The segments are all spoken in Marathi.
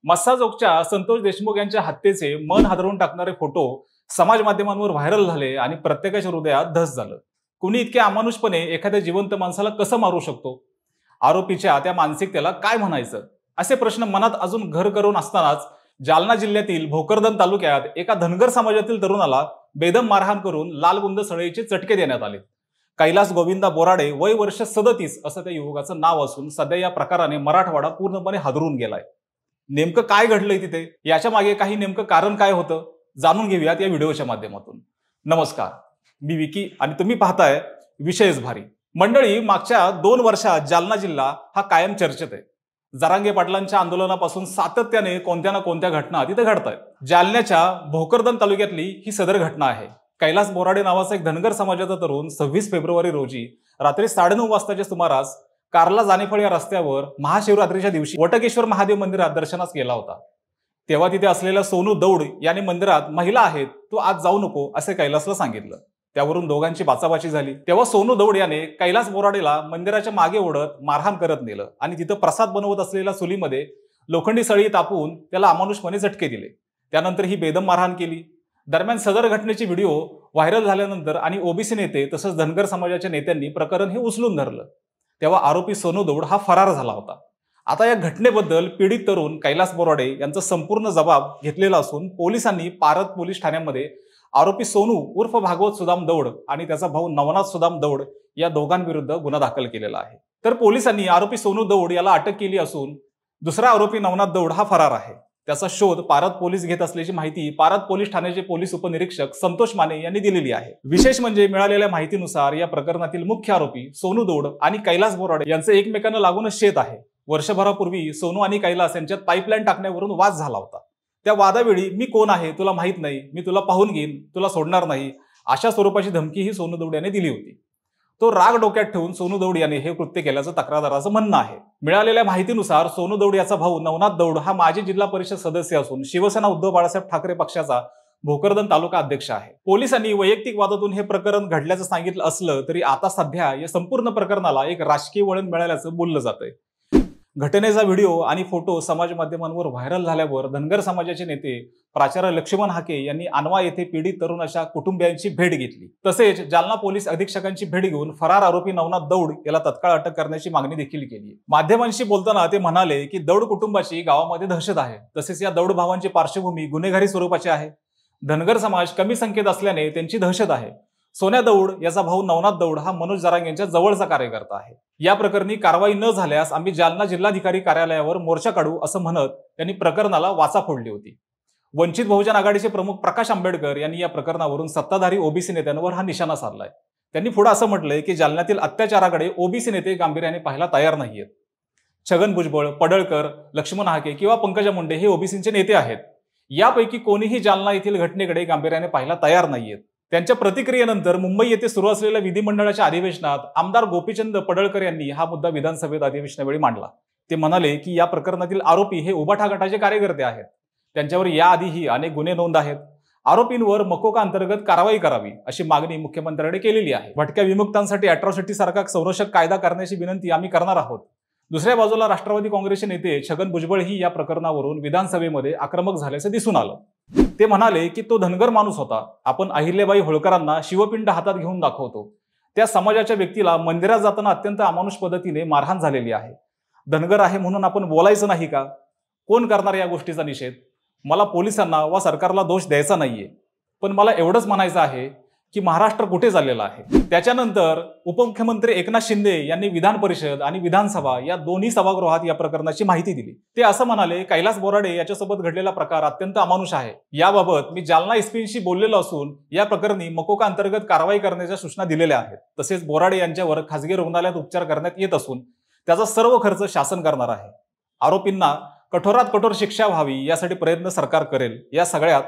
मस्साजोगच्या संतोष देशमुख यांच्या हत्येचे मन हादरवून टाकणारे फोटो समाज माध्यमांवर व्हायरल झाले आणि प्रत्येकाच्या हृदयात धस झालं। कुणी इतक्या अमानुषपणे एखाद्या जिवंत माणसाला कसं मारू शकतो? आरोपीच्या त्या मानसिकतेला काय म्हणायचं, असे प्रश्न मनात अजून घर करून असतानाच जालना जिल्ह्यातील भोकरदन तालुक्यात एका धनगर समाजातील तरुणाला बेदम मारहाण करून लालगुंद सळईचे चटके देण्यात आले। कैलास गोविंदा बोराडे, वय वर्ष 37 असं त्या युवकाचं नाव असून सध्या या प्रकाराने मराठवाडा पूर्णपणे हादरून गेलाय। नेमकं काय घडलंय तिथे, याच्या मागे काही नेमकं कारण काय होतं, जाणून घेऊयात या व्हिडिओच्या माध्यमातून। नमस्कार, मी विकी आणि तुम्ही पाहताय विषयच भारी। मंडळी, मागच्या 2 वर्षात जालना जिल्हा हा कायम चर्चेत आहे। जरांगे पाटलांच्या आंदोलनापासून सातत्याने कोणत्या ना कोणत्या घटना तिथे घडतायत। जालन्याच्या भोकरदन तालुक्यातली ही सदर घटना आहे। कैलास बोराडे नावाचा एक धनगर समाजाचा तरुण 26 फेब्रुवारी रोजी रात्री 9:30 वाजताच्या सुमारास कारला जानेफळ या रस्त्यावर महाशिवरात्रीच्या दिवशी वटकेश्वर महादेव मंदिरात दर्शनास गेला होता। तेव्हा तिथे असलेल्या सोनू दौड याने मंदिरात महिला आहेत, तू आज जाऊ नको असे कैलासला सांगितलं। त्यावरून दोघांची बाचाबाची झाली। तेव्हा सोनू दौड याने कैलास बोराडेला मंदिराच्या मागे ओढत मारहाण करत नेलं आणि तिथं प्रसाद बनवत असलेल्या चुलीमध्ये लोखंडी सळी तापून त्याला अमानुषपणे झटके दिले। त्यानंतर ही बेदम मारहाण केली। दरम्यान सदर घटनेची व्हिडिओ व्हायरल झाल्यानंतर आणि ओबीसी नेते तसंच धनगर समाजाच्या नेत्यांनी प्रकरण हे उचलून धरलं। तेव्हा आरोपी सोनू दौड हा फरार झाला होता। आता या घटनेबद्दल पीडित तरुण कैलास बोराडे यांचा संपूर्ण जबाब घेतलेला असून पोलिसांनी पारत पोलीस ठाण्यामध्ये आरोपी सोनू उर्फ भागवत सुदाम दौड आणि त्याचा भाऊ नवनाथ सुदाम दौड या दोघांविरुद्ध गुन्हा दाखल केलेला आहे। तर पोलिसांनी आरोपी सोनू दौड याला अटक केली असून दुसरा आरोपी नवनाथ दौड हा फरार आहे। त्याचा शोध पारत पोलीस घेत असल्याची माहिती पारत पोलीस ठाण्याचे पोलीस उपनिरीक्षक संतोष माने यांनी दिलेली आहे। विशेष म्हणजे मिळालेल्या माहितीनुसार या प्रकरणातील मुख्य आरोपी सोनू दौड आणि कैलास बोराडे यांचे एकमेकांना लागूनच शेत आहे। वर्षभरापूर्वी सोनू आणि कैलास यांच्यात पाईपलाईन टाकण्यावरून वाद झाला होता। त्या वादावेळी मी कोण आहे तुला माहित नाही, मी तुला पाहून घेईन, तुला सोडणार नाही, अशा स्वरूपाची धमकी ही सोनू दौड याने दिली होती। तो राग डोक्यात ठेवून सोनू दौड याने हे कृत्य केल्याचं तक्रारदाराचं म्हणणं आहे। मिळालेल्या माहितीनुसार सोनू दौड याचा भाऊ नवनाथ दौड हा माजी जिल्हा परिषद सदस्य असून शिवसेना उद्धव बाळासाहेब ठाकरे पक्षाचा भोकरदन तालुका अध्यक्ष आहे। पोलिसांनी वैयक्तिक वादातून हे प्रकरण घडल्याचं सांगितलं असलं तरी आता सध्या या संपूर्ण प्रकरणाला एक राजकीय वळण मिळाल्याचं बोललं जातंय। घटनेचा व्हिडिओ आणि फोटो समाज माध्यमांवर व्हायरल झाल्यावर धनगर समाजाचे नेते प्राचार्य लक्ष्मण हाके यांनी अनवा येथे पीडित तरुणाच्या कुटुंबियांची भेट घेतली। तसेच जालना पोलीस अधीक्षकांची भेट घेऊन फरार आरोपी नवनाथ दौड याला तत्काळ अटक करण्याची मागणी देखील केली। माध्यमांशी बोलताना ते म्हणाले की दौड कुटुंबाची गावामध्ये दहशत आहे, तसेच या दौड भावांची पार्श्वभूमी गुन्हेगारी स्वरूपाची आहे। धनगर समाज कमी संख्येत असल्याने त्यांची दहशत आहे। सोन्या दौड याचा भाऊ नवनाथ दौड हा मनोज जरांगे यांच्या जवळचा कार्यकर्ता आहे। या प्रकरणी कारवाई न झाल्यास आम्ही जालना जिल्हाधिकारी कार्यालयावर मोर्चा काढू असं म्हणत त्यांनी प्रकरणाला वाचा फोडली होती। वंचित बहुजन आघाडीचे प्रमुख प्रकाश आंबेडकर यांनी या प्रकरणावरून सत्ताधारी ओबीसी नेत्यांवर हा निशाणा साधलाय। त्यांनी पुढे असं म्हटलंय की जालन्यातील अत्याचाराकडे ओबीसी नेते गांभीर्याने पाहायला तयार नाहीयेत। छगन भुजबळ, पडळकर, लक्ष्मण हाके किंवा पंकजा मुंडे हे ओबीसींचे नेते आहेत। यापैकी कोणीही जालना येथील घटनेकडे गांभीर्याने पाहायला तयार नाहीयेत। त्यांच्या प्रतिक्रियेनंतर मुंबई येथे सुरू असलेल्या विधिमंडळाच्या अधिवेशनात आमदार गोपीचंद पडळकर यांनी हा मुद्दा विधानसभेत अधिवेशनावेळी मांडला। ते म्हणाले की या प्रकरणातील आरोपी हे उबाठा गटाचे कार्यकर्ते आहेत। त्यांच्यावर याआधीही अनेक गुन्हे नोंद आहेत। आरोपींवर मकोका अंतर्गत कारवाई करावी अशी मागणी मुख्यमंत्र्यांकडे केलेली आहे। भटक्या विमुक्तांसाठी अॅट्रॉसिटी सारखा संरक्षक कायदा करण्याची विनंती आम्ही करणार आहोत। दुसऱ्या बाजूला राष्ट्रवादी काँग्रेसचे नेते छगन भुजबळ ही या प्रकरणावरून विधानसभेमध्ये आक्रमक झाल्याचं दिसून आलं। ते म्हणाले की तो धनगर माणूस होता, आपण अहिल्याबाई होळकरांना शिवपिंड हातात घेऊन दाखवतो। त्या समाजाच्या व्यक्तीला मंदिरात जाताना अत्यंत अमानुष पद्धतीने मारहाण झालेली आहे। धनगर आहे म्हणून आपण बोलायचं नाही का? कोण करणार या गोष्टीचा निषेध? मला पोलिसांना वा सरकारला दोष द्यायचा नाहीये, पण मला एवढंच म्हणायचं आहे की महाराष्ट्र कुठे चाललेला आहे। त्याच्यानंतर उपमुख्यमंत्री एकनाथ शिंदे यांनी विधान परिषद आणि विधानसभा या दोन्ही सभागृहात या प्रकरणाची माहिती दिली। ते असं म्हणाले, कैलास बोराडे याच्यासोबत घडलेला प्रकार अत्यंत अमानुष आहे। याबाबत मी जालना एसपींशी बोललेलो असून या प्रकरणी मकोका अंतर्गत कारवाई करण्याच्या सूचना दिलेल्या आहेत। तसेच बोराडे यांच्यावर खासगी रुग्णालयात उपचार करण्यात येत असून त्याचा सर्व खर्च शासन करणार आहे। आरोपींना कठोरात कठोर शिक्षा व्हावी यासाठी प्रयत्न सरकार करेल। या सगळ्यात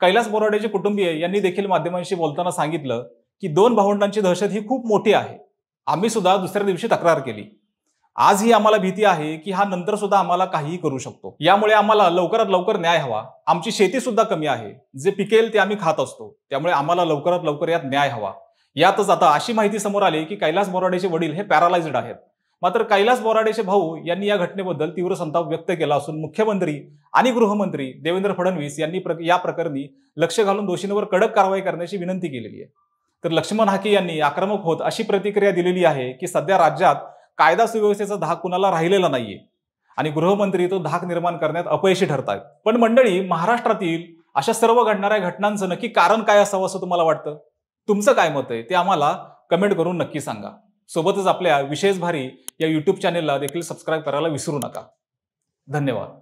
कैलास बोराडेचे कुटुंबीय यांनी देखील माध्यमांशी बोलताना सांगितलं की 2 भावंडांची दहशत ही खूप मोठी आहे। आम्ही सुद्धा दुसऱ्या दिवशी तक्रार केली। आजही आम्हाला भीती आहे की हा नंतर सुद्धा आम्हाला काहीही करू शकतो। यामुळे आम्हाला लवकरात लवकर न्याय हवा। आमची शेती सुद्धा कमी आहे, जे पिकेल ते आम्ही खात असतो, त्यामुळे आम्हाला लवकरात लवकर यात न्याय हवा। यातच आता अशी माहिती समोर आली की कैलास बोराडेचे वडील हे पॅरालाइज्ड आहेत। मात्र कैलास बोराडेचे भाऊ यांनी या घटनेबद्दल तीव्र संताप व्यक्त केला असून मुख्यमंत्री आणि गृहमंत्री देवेंद्र फडणवीस यांनी या प्रकरणी लक्ष घालून दोषींवर कडक कारवाई करण्याची विनंती केलेली आहे. तर लक्ष्मण हाके यांनी आक्रमक होत अशी प्रतिक्रिया दिलेली आहे की सध्या राज्यात कायदा सुव्यवस्थेचा धाक कुणाला राहिलेला नाहीये आणि गृहमंत्री तो धाक निर्माण करण्यात अपयशी ठरतायत. पण मंडळी, महाराष्ट्रातील अशा सर्व घडणाऱ्या घटनांचं नक्की कारण काय असावं असं तुम्हाला वाटतं? तुमचं काय मत आहे ते आम्हाला कमेंट करून नक्की सांगा. सोबतच आपल्या विशेष भारी या YouTube चॅनेलला देखील सबस्क्राईब करायला विसरू नका. धन्यवाद.